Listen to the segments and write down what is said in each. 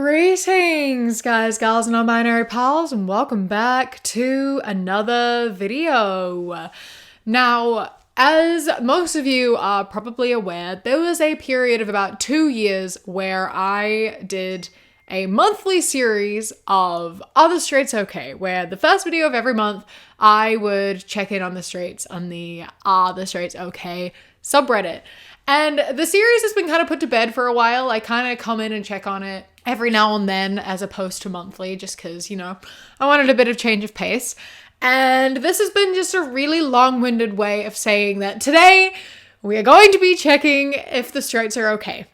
Greetings, guys, gals, and non-binary pals, and welcome back to another video. Now, as most of you are probably aware, there was a period of about 2 years where I did a monthly series of Are the Straights Okay? Where the first video of every month, I would check in on the straights on the Are the Straights Okay? Subreddit. And the series has been kind of put to bed for a while. I kind of come in and check on it every now and then as opposed to monthly, just because, I wanted a bit of change of pace. And this has been just a really long-winded way of saying that today we are going to be checking if the straights are okay.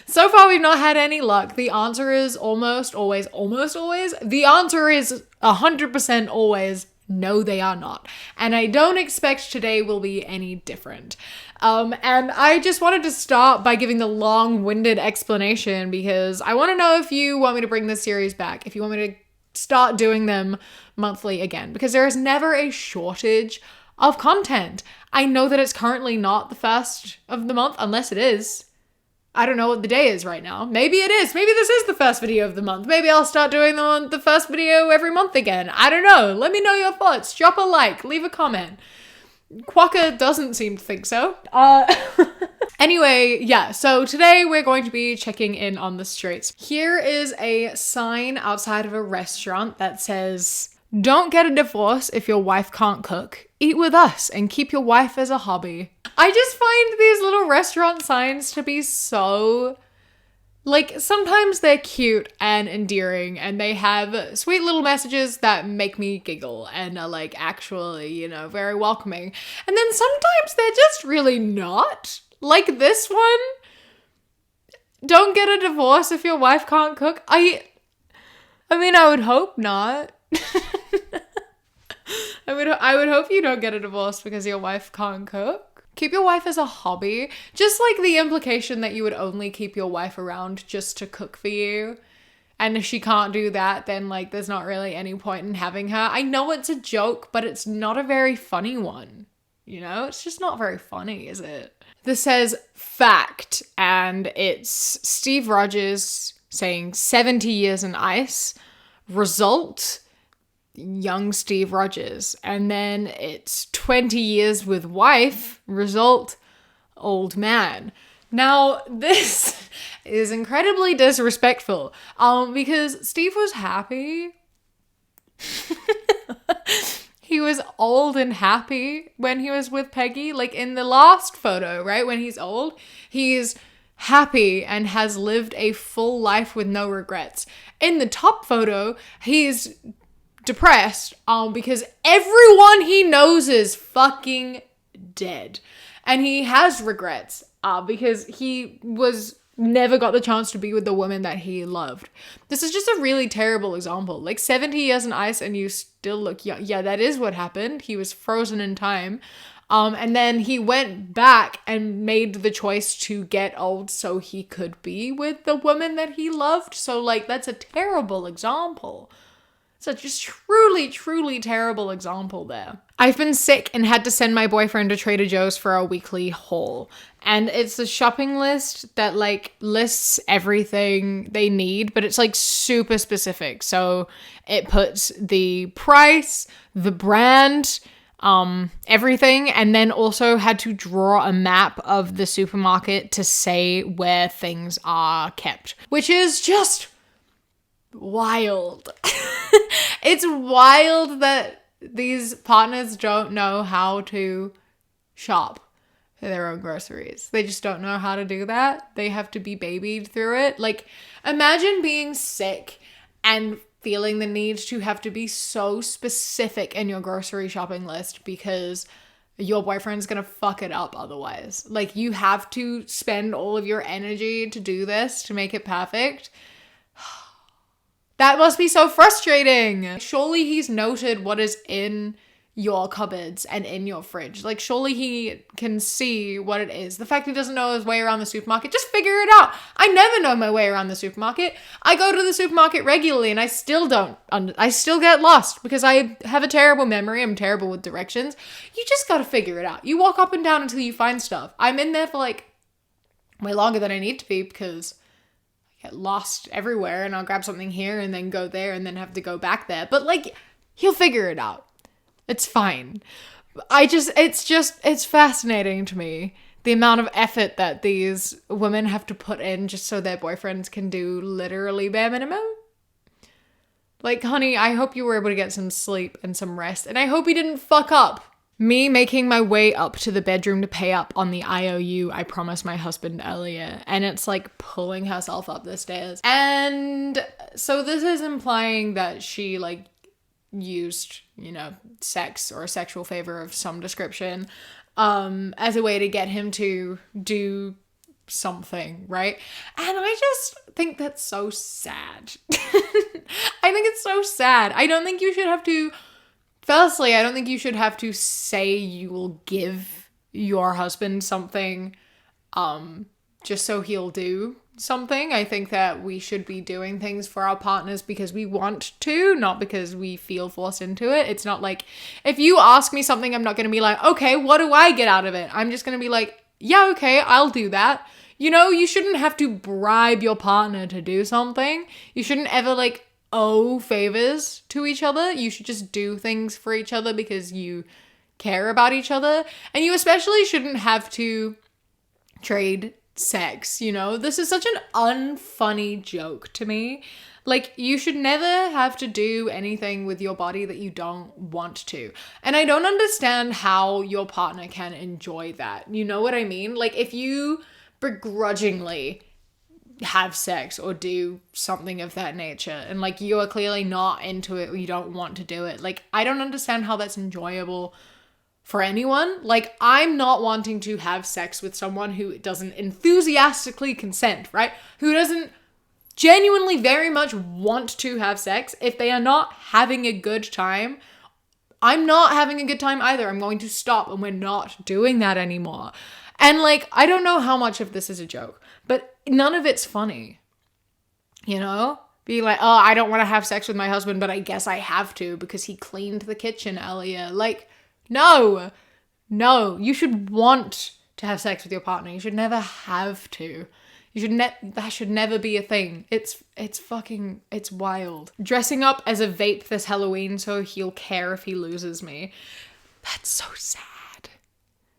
So far, we've not had any luck. The answer is almost always. The answer is 100% always no, they are not. And I don't expect today will be any different. And I just wanted to start by giving the long-winded explanation because I want to know if you want me to bring this series back, if you want me to start doing them monthly again, because there is never a shortage of content. I know that it's currently not the first of the month, unless it is. I don't know what the day is right now. Maybe it is. Maybe this is the first video of the month. Maybe I'll start doing the first video every month again. I don't know. Let me know your thoughts. Drop a like. Leave a comment. Quokka doesn't seem to think so. Anyway, yeah. So today we're going to be checking in on the straights. Here is a sign outside of a restaurant that says, "Don't get a divorce if your wife can't cook. Eat with us and keep your wife as a hobby." I just find these little restaurant signs to be so, sometimes they're cute and endearing and they have sweet little messages that make me giggle and are actually, very welcoming. And then sometimes they're just really not. Like this one, "Don't get a divorce if your wife can't cook." I mean, I would hope not. I would hope you don't get a divorce because your wife can't cook. Keep your wife as a hobby. Just the implication that you would only keep your wife around just to cook for you. And if she can't do that, then there's not really any point in having her. I know it's a joke, but it's not a very funny one. It's just not very funny, is it? This says fact, and it's Steve Rogers saying 70 years in ice. Result, young Steve Rogers. And then it's 20 years with wife. Result, old man. Now, this is incredibly disrespectful because Steve was happy. He was old and happy when he was with Peggy. In the last photo, right? When he's old, he's happy and has lived a full life with no regrets. In the top photo, he's depressed because everyone he knows is fucking dead. And he has regrets because he never got the chance to be with the woman that he loved. This is just a really terrible example. 70 years in ice and you still look young. Yeah, that is what happened. He was frozen in time. And then he went back and made the choice to get old so he could be with the woman that he loved. So that's a terrible example. It's just truly, truly terrible example there. I've been sick and had to send my boyfriend to Trader Joe's for a weekly haul. And it's a shopping list that lists everything they need, but it's super specific. So it puts the price, the brand, everything, and then also had to draw a map of the supermarket to say where things are kept, which is just wild. It's wild that these partners don't know how to shop for their own groceries. They just don't know how to do that. They have to be babied through it. Imagine being sick and feeling the need to have to be so specific in your grocery shopping list because your boyfriend's gonna fuck it up otherwise. You have to spend all of your energy to do this, to make it perfect. That must be so frustrating. Surely he's noted what is in your cupboards and in your fridge. Surely he can see what it is. The fact he doesn't know his way around the supermarket, just figure it out. I never know my way around the supermarket. I go to the supermarket regularly and I still don't. I still get lost because I have a terrible memory. I'm terrible with directions. You just gotta figure it out. You walk up and down until you find stuff. I'm in there for way longer than I need to be because get lost everywhere and I'll grab something here and then go there and then have to go back there. But like, he'll figure it out. It's fine. It's fascinating to me, the amount of effort that these women have to put in just so their boyfriends can do literally bare minimum. Like, honey, I hope you were able to get some sleep and some rest, and I hope you didn't fuck up. Me making my way up to the bedroom to pay up on the IOU I promised my husband earlier, and it's like pulling herself up the stairs. And so this is implying that she like used, you know, sex or a sexual favor of some description as a way to get him to do something, right? And I just think that's so sad. I think it's so sad. I don't think you should have to, firstly, I don't think you should have to say you will give your husband something just so he'll do something. I think that we should be doing things for our partners because we want to, not because we feel forced into it. It's not like, if you ask me something, I'm not going to be like, okay, what do I get out of it? I'm just going to be like, yeah, okay, I'll do that. You know, you shouldn't have to bribe your partner to do something. You shouldn't ever like owe favors to each other. You should just do things for each other because you care about each other. And you especially shouldn't have to trade sex, you know? This is such an unfunny joke to me. Like, you should never have to do anything with your body that you don't want to. And I don't understand how your partner can enjoy that. You know what I mean? Like, if you begrudgingly have sex or do something of that nature and like you are clearly not into it or you don't want to do it, like, I don't understand how that's enjoyable for anyone. Like, I'm not wanting to have sex with someone who doesn't enthusiastically consent, right? Who doesn't genuinely very much want to have sex. If they are not having a good time, I'm not having a good time either. I'm going to stop, and we're not doing that anymore. And like, I don't know how much of this is a joke, but none of it's funny, you know? Be like, oh, I don't want to have sex with my husband, but I guess I have to because he cleaned the kitchen earlier. Like, no, you should want to have sex with your partner. You should never have to. That should never be a thing. It's wild. Dressing up as a vape this Halloween so he'll care if he loses me. That's so sad.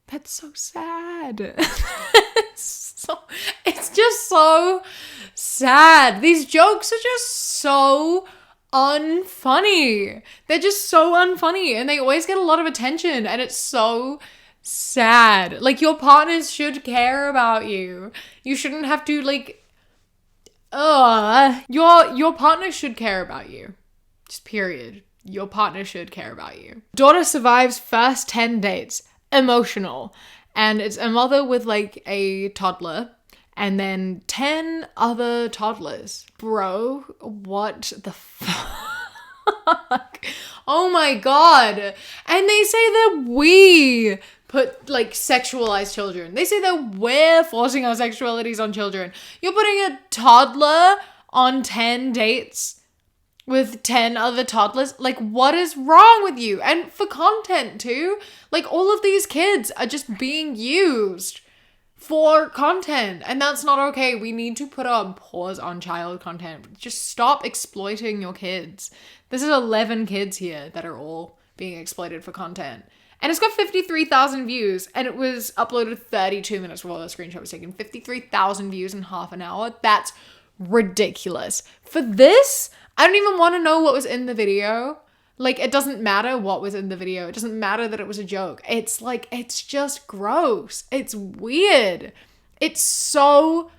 That's so sad. It's just so sad. These jokes are just so unfunny. They're just so unfunny and they always get a lot of attention and it's so sad. Like, your partners should care about you. You shouldn't have to like your partner should care about you. Just period. Your partner should care about you. Daughter survives first 10 dates. Emotional. And it's a mother with like a toddler and then 10 other toddlers. Bro, what the fuck? Oh my god. And they say that we put like sexualize children. They say that we're forcing our sexualities on children. You're putting a toddler on 10 dates with 10 other toddlers. Like, what is wrong with you? And for content too. Like, all of these kids are just being used for content. And that's not okay. We need to put a pause on child content. Just stop exploiting your kids. This is 11 kids here that are all being exploited for content. And it's got 53,000 views. And it was uploaded 32 minutes before the screenshot was taken. 53,000 views in half an hour. That's ridiculous. For this, I don't even want to know what was in the video. Like, it doesn't matter what was in the video. It doesn't matter that it was a joke. It's like, it's just gross. It's weird. It's so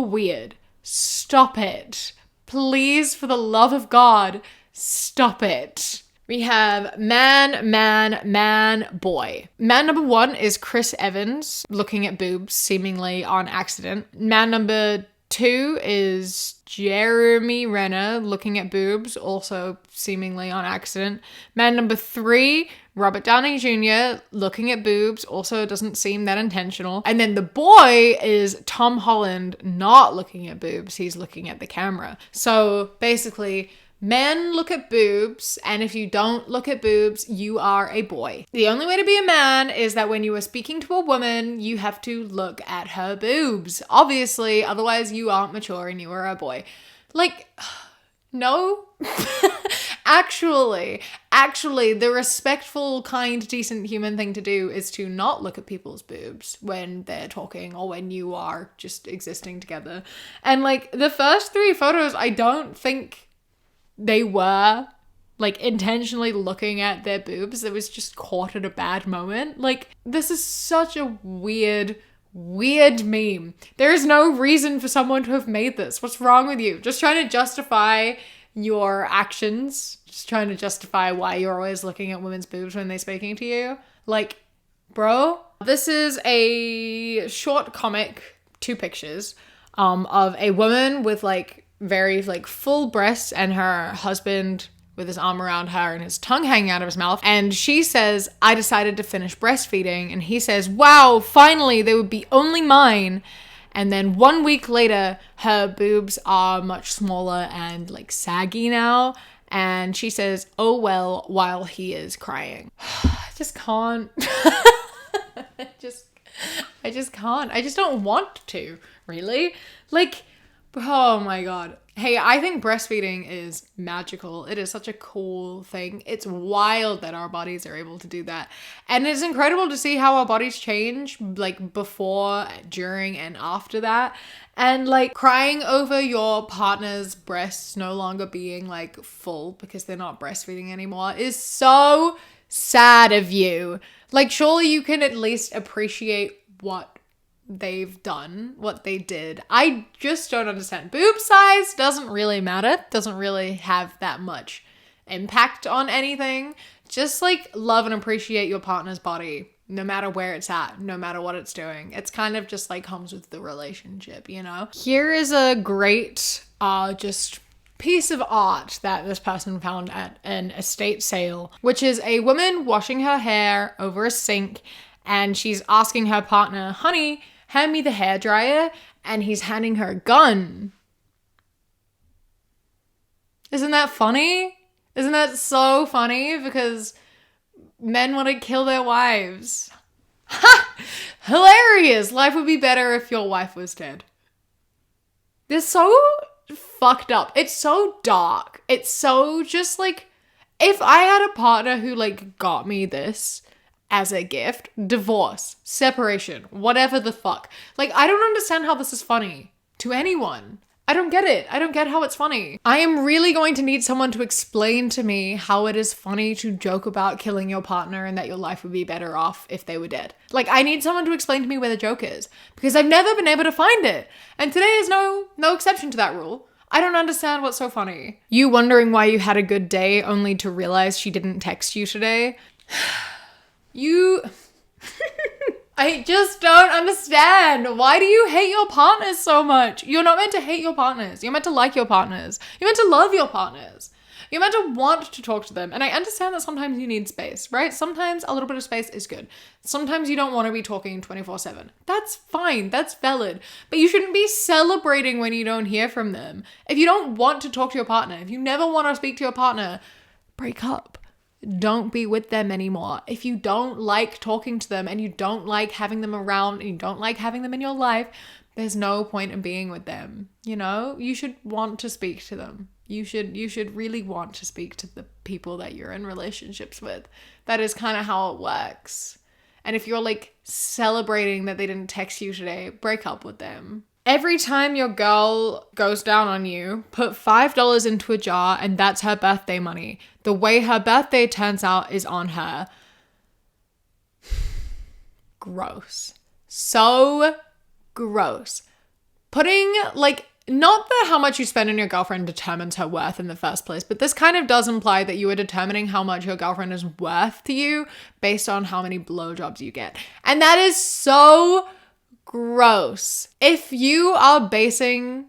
weird. Stop it. Please, for the love of God, stop it. We have man, boy. Man number 1 is Chris Evans, looking at boobs, seemingly on accident. Man number 2 is Jeremy Renner, looking at boobs, also seemingly on accident. Man number 3, Robert Downey Jr., looking at boobs, also doesn't seem that intentional. And then the boy is Tom Holland, not looking at boobs, he's looking at the camera. So basically, Men look at boobs, and if you don't look at boobs, you are a boy. The only way to be a man is that when you are speaking to a woman, you have to look at her boobs. Obviously, otherwise you aren't mature and you are a boy. Like, no. Actually, the respectful, kind, decent human thing to do is to not look at people's boobs when they're talking or when you are just existing together. And like the first 3 photos, I don't think they were like intentionally looking at their boobs. It was just caught at a bad moment. Like, this is such a weird meme. There is no reason for someone to have made this. What's wrong with you? Just trying to justify your actions. Just trying to justify why you're always looking at women's boobs when they're speaking to you. Like, bro. This is a short comic, 2 pictures, of a woman with like very like full breasts and her husband with his arm around her and his tongue hanging out of his mouth. And she says, I decided to finish breastfeeding. And he says, wow, finally, they would be only mine. And then 1 week later, her boobs are much smaller and like saggy now. And she says, oh well, while he is crying. I just can't. I just can't. I just don't want to, really. Like, oh my God. Hey, I think breastfeeding is magical. It is such a cool thing. It's wild that our bodies are able to do that. And it's incredible to see how our bodies change, like before, during, and after that. And like crying over your partner's breasts no longer being like full because they're not breastfeeding anymore is so sad of you. Like, surely you can at least appreciate what they've done, what they did. I just don't understand. Boob size doesn't really matter, doesn't really have that much impact on anything. Just like love and appreciate your partner's body, no matter where it's at, no matter what it's doing. It's kind of just like comes with the relationship, you know? Here is a great just piece of art that this person found at an estate sale, which is a woman washing her hair over a sink, and she's asking her partner, honey, hand me the hairdryer, and he's handing her a gun. Isn't that funny? Isn't that so funny? Because men want to kill their wives. Ha! Hilarious! Life would be better if your wife was dead. They're so fucked up. It's so dark. It's so just like, if I had a partner who like got me this as a gift, divorce, separation, whatever the fuck. Like, I don't understand how this is funny to anyone. I don't get it. I don't get how it's funny. I am really going to need someone to explain to me how it is funny to joke about killing your partner and that your life would be better off if they were dead. Like, I need someone to explain to me where the joke is, because I've never been able to find it. And today is no exception to that rule. I don't understand what's so funny. You wondering why you had a good day only to realize she didn't text you today? I just don't understand. Why do you hate your partners so much? You're not meant to hate your partners. You're meant to like your partners. You're meant to love your partners. You're meant to want to talk to them. And I understand that sometimes you need space, right? Sometimes a little bit of space is good. Sometimes you don't want to be talking 24/7. That's fine. That's valid. But you shouldn't be celebrating when you don't hear from them. If you don't want to talk to your partner, if you never want to speak to your partner, break up. Don't be with them anymore. If you don't like talking to them and you don't like having them around and you don't like having them in your life, there's no point in being with them. You know, you should want to speak to them. You should really want to speak to the people that you're in relationships with. That is kind of how it works. And if you're like celebrating that they didn't text you today, break up with them. Every time your girl goes down on you, put $5 into a jar and that's her birthday money. The way her birthday turns out is on her. Gross. So gross. Putting like, not that how much you spend on your girlfriend determines her worth in the first place, but this kind of does imply that you are determining how much your girlfriend is worth to you based on how many blowjobs you get. And that is so gross. If you are basing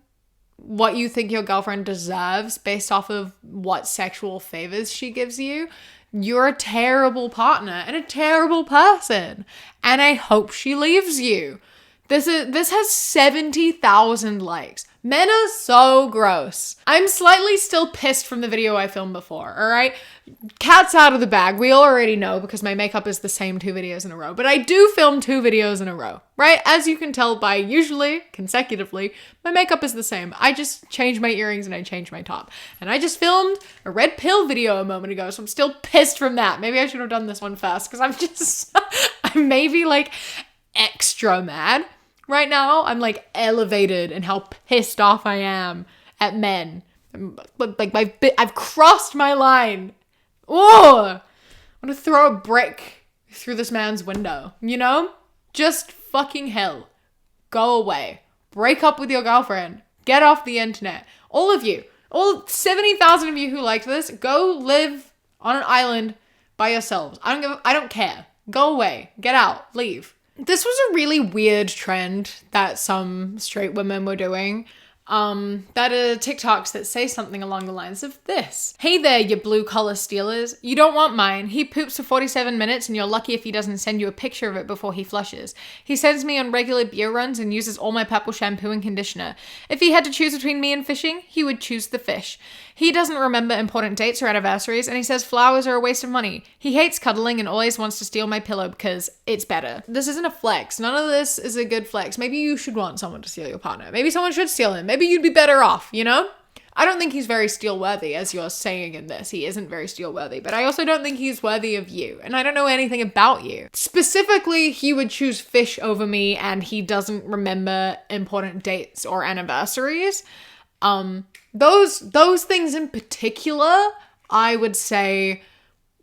what you think your girlfriend deserves based off of what sexual favors she gives you, you're a terrible partner and a terrible person. And I hope she leaves you. This has 70,000 likes. Men are so gross. I'm slightly still pissed from the video I filmed before, all right? Cat's out of the bag. We already know because my makeup is the same 2 videos in a row. But I do film 2 videos in a row, right? As you can tell by usually, consecutively, my makeup is the same. I just changed my earrings and I changed my top. And I just filmed a red pill video a moment ago, so I'm still pissed from that. Maybe I should have done this one first because I'm maybe like extra mad. Right now, I'm like elevated in how pissed off I am at men. Like I've crossed my line. Oh, I want to throw a brick through this man's window, you know? Just fucking hell. Go away. Break up with your girlfriend. Get off the internet. All of you, all 70,000 of you who liked this, go live on an island by yourselves. I don't care. Go away. Get out. Leave. This was a really weird trend that some straight women were doing. That are TikToks that say something along the lines of this. Hey there, you blue collar stealers. You don't want mine. He poops for 47 minutes and you're lucky if he doesn't send you a picture of it before he flushes. He sends me on regular beer runs and uses all my purple shampoo and conditioner. If he had to choose between me and fishing, he would choose the fish. He doesn't remember important dates or anniversaries and he says flowers are a waste of money. He hates cuddling and always wants to steal my pillow because it's better. This isn't a flex. None of this is a good flex. Maybe you should want someone to steal your partner. Maybe someone should steal him. Maybe you'd be better off, you know? I don't think he's very steal-worthy, as you're saying in this. He isn't very steal-worthy, but I also don't think he's worthy of you, and I don't know anything about you. Specifically, he would choose fish over me, and he doesn't remember important dates or anniversaries. Those things in particular, I would say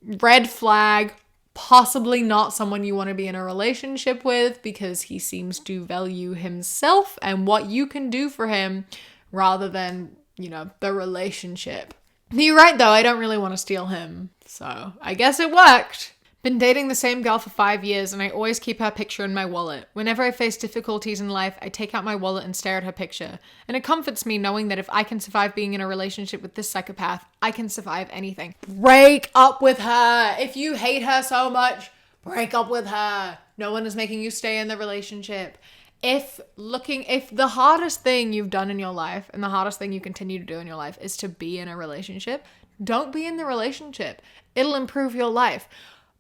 red flag, possibly not someone you want to be in a relationship with because he seems to value himself and what you can do for him rather than, you know, the relationship. You're right though, I don't really want to steal him. So I guess it worked. Been dating the same girl for 5 years and I always keep her picture in my wallet. Whenever I face difficulties in life, I take out my wallet and stare at her picture. And it comforts me knowing that if I can survive being in a relationship with this psychopath, I can survive anything. Break up with her. If you hate her so much, break up with her. No one is making you stay in the relationship. If the hardest thing you've done in your life and the hardest thing you continue to do in your life is to be in a relationship, don't be in the relationship. It'll improve your life.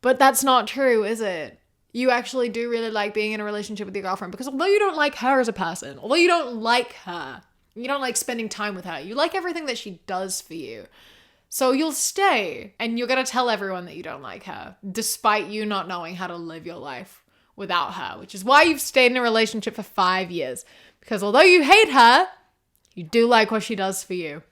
But that's not true, is it? You actually do really like being in a relationship with your girlfriend because although you don't like her as a person, although you don't like her, you don't like spending time with her, you like everything that she does for you. So you'll stay and you're going to tell everyone that you don't like her despite you not knowing how to live your life without her, which is why you've stayed in a relationship for 5 years. Because although you hate her, you do like what she does for you.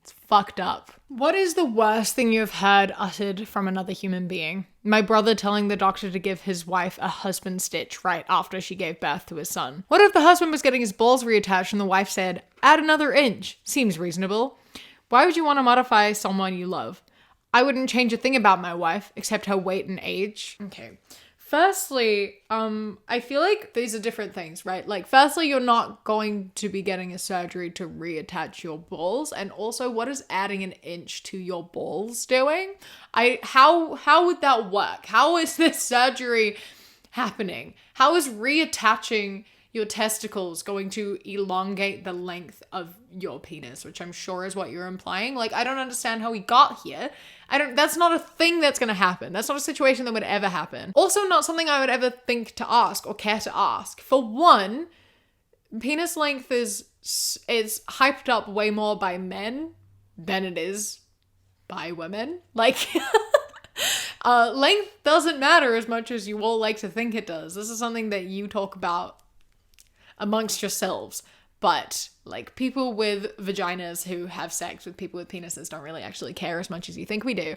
It's fucked up. What is the worst thing you've heard uttered from another human being? My brother telling the doctor to give his wife a husband stitch right after she gave birth to his son. What if the husband was getting his balls reattached and the wife said, add another inch? Seems reasonable. Why would you want to modify someone you love? I wouldn't change a thing about my wife, except her weight and age. Okay. Firstly, I feel like these are different things, right? Like, firstly, you're not going to be getting a surgery to reattach your balls. And also, what is adding an inch to your balls doing? How would that work? How is this surgery happening? How is reattaching your testicles going to elongate the length of your penis, which I'm sure is what you're implying? Like, I don't understand how we got here. That's not a thing that's going to happen. That's not a situation that would ever happen. Also, not something I would ever think to ask or care to ask. For one, penis length is hyped up way more by men than it is by women. Like, length doesn't matter as much as you all like to think it does. This is something that you talk about amongst yourselves. But like people with vaginas who have sex with people with penises don't really actually care as much as you think we do.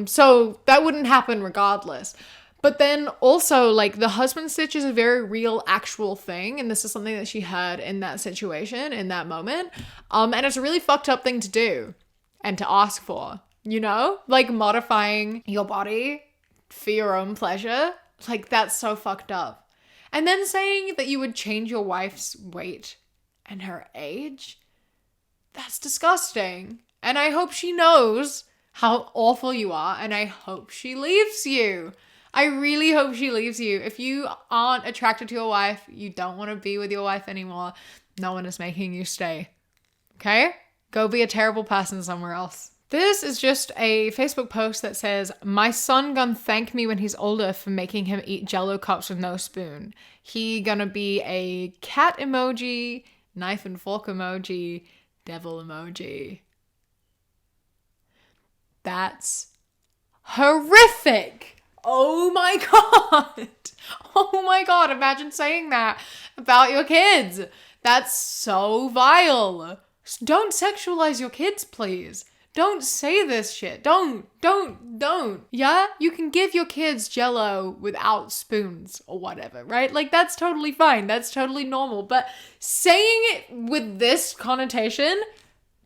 So that wouldn't happen regardless. But then also like the husband stitch is a very real actual thing. And this is something that she had in that situation, in that moment. And it's a really fucked up thing to do and to ask for, you know, like modifying your body for your own pleasure. Like that's so fucked up. And then saying that you would change your wife's weight and her age, that's disgusting. And I hope she knows how awful you are, and I hope she leaves you. I really hope she leaves you. If you aren't attracted to your wife, you don't want to be with your wife anymore, No one is making you stay. Okay? Go be a terrible person somewhere else. This is just a Facebook post that says, my son gonna thank me when he's older for making him eat JelloO cups with no spoon. He gonna be a cat emoji, knife and fork emoji, devil emoji. That's horrific. Oh my God. Oh my God. Imagine saying that about your kids. That's so vile. Don't sexualize your kids, please. Don't say this shit. Don't. Yeah? You can give your kids JelloO without spoons or whatever, right? Like, that's totally fine. That's totally normal. But saying it with this connotation,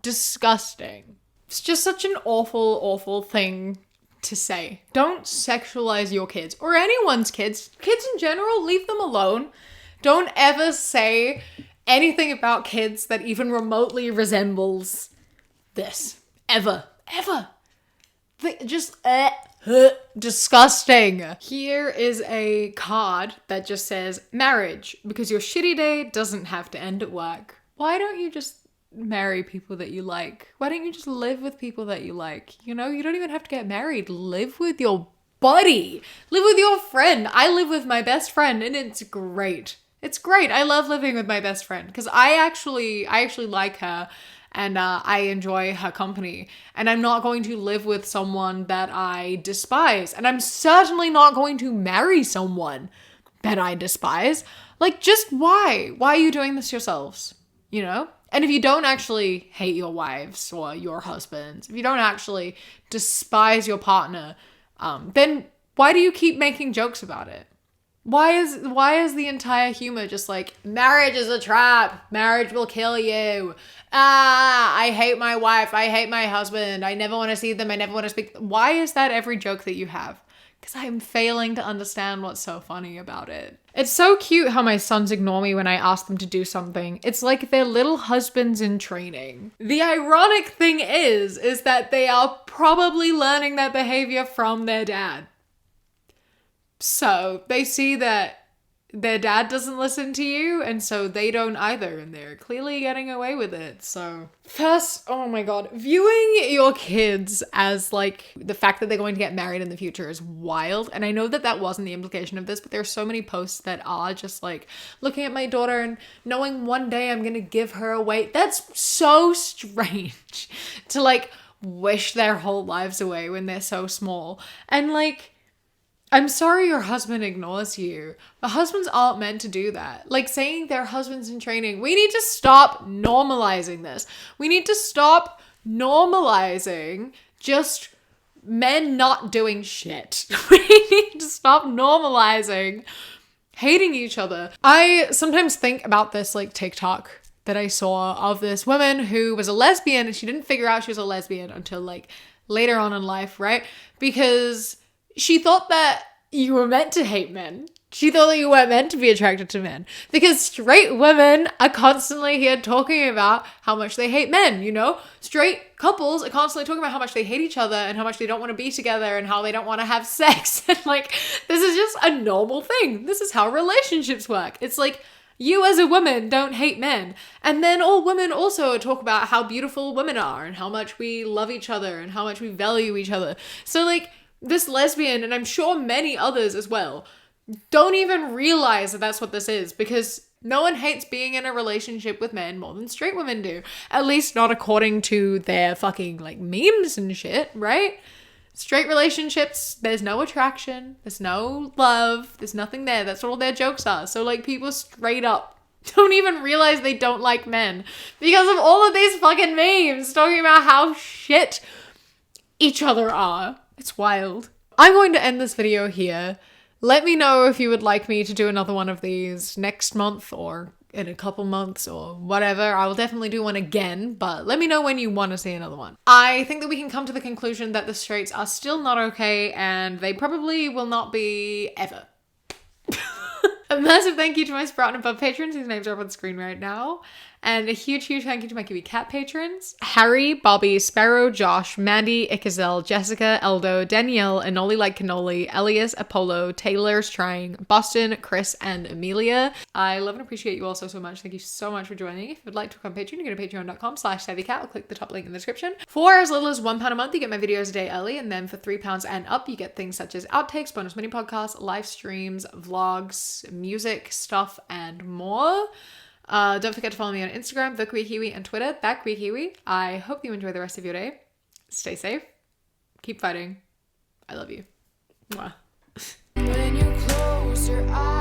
disgusting. It's just such an awful, awful thing to say. Don't sexualize your kids or anyone's kids. Kids in general, leave them alone. Don't ever say anything about kids that even remotely resembles this. Ever. Just disgusting. Here is a card that just says marriage, because your shitty day doesn't have to end at work. Why don't you just marry people that you like? Why don't you just live with people that you like? You know, you don't even have to get married. Live with your buddy. Live with your friend. I live with my best friend and it's great. It's great. I love living with my best friend because I actually like her. And I enjoy her company. And I'm not going to live with someone that I despise. And I'm certainly not going to marry someone that I despise. Like, just why? Why are you doing this yourselves? You know? And if you don't actually hate your wives or your husbands, if you don't actually despise your partner, then why do you keep making jokes about it? Why is the entire humor just like, marriage is a trap, marriage will kill you, I hate my wife, I hate my husband, I never want to see them, I never want to speak. Why is that every joke that you have? Because I'm failing to understand what's so funny about it. It's so cute how my sons ignore me when I ask them to do something. It's like they're little husbands in training. The ironic thing is that they are probably learning that behavior from their dad. So they see that their dad doesn't listen to you, and so they don't either, and they're clearly getting away with it. So first, oh my God, viewing your kids as like the fact that they're going to get married in the future is wild. And I know that that wasn't the implication of this, but there's so many posts that are just like looking at my daughter and knowing one day I'm gonna give her away. That's so strange to like wish their whole lives away when they're so small. And like, I'm sorry your husband ignores you, but husbands aren't meant to do that. Like saying their husband's in training. We need to stop normalizing this. We need to stop normalizing just men not doing shit. We need to stop normalizing hating each other. I sometimes think about this like TikTok that I saw of this woman who was a lesbian and she didn't figure out she was a lesbian until like later on in life, right? Because she thought that you were meant to hate men. She thought that you weren't meant to be attracted to men. Because straight women are constantly here talking about how much they hate men, you know? Straight couples are constantly talking about how much they hate each other and how much they don't want to be together and how they don't want to have sex. And like, this is just a normal thing. This is how relationships work. It's like, you as a woman don't hate men. And then all women also talk about how beautiful women are and how much we love each other and how much we value each other. So like, this lesbian, and I'm sure many others as well, don't even realize that that's what this is, because no one hates being in a relationship with men more than straight women do. At least not according to their fucking like memes and shit, right? Straight relationships, there's no attraction, there's no love, there's nothing there. That's what all their jokes are. So like people straight up don't even realize they don't like men because of all of these fucking memes talking about how shit each other are. It's wild. I'm going to end this video here. Let me know if you would like me to do another one of these next month or in a couple months or whatever. I will definitely do one again, but let me know when you want to see another one. I think that we can come to the conclusion that the straights are still not okay and they probably will not be ever. A massive thank you to my Sprout and Above patrons whose names are up on screen right now. And a huge, huge thank you to my Kiwi Cat patrons. Harry, Bobby, Sparrow, Josh, Mandy, Ikazel, Jessica, Eldo, Danielle, Anoli Like Cannoli, Elias, Apollo, Taylor's Trying, Boston, Chris, and Amelia. I love and appreciate you all so much. Thank you so much for joining. If you'd like to become Patreon, you go to patreon.com/savvycat or click the top link in the description. For as little as £1 a month, you get my videos a day early, and then for £3 and up, you get things such as outtakes, bonus mini podcasts, live streams, vlogs, music, stuff, and more. Don't forget to follow me on Instagram, The Queer Kiwi, and Twitter, That Queer Kiwi. I hope you enjoy the rest of your day. Stay safe. Keep fighting. I love you. Mwah. When you close your eyes.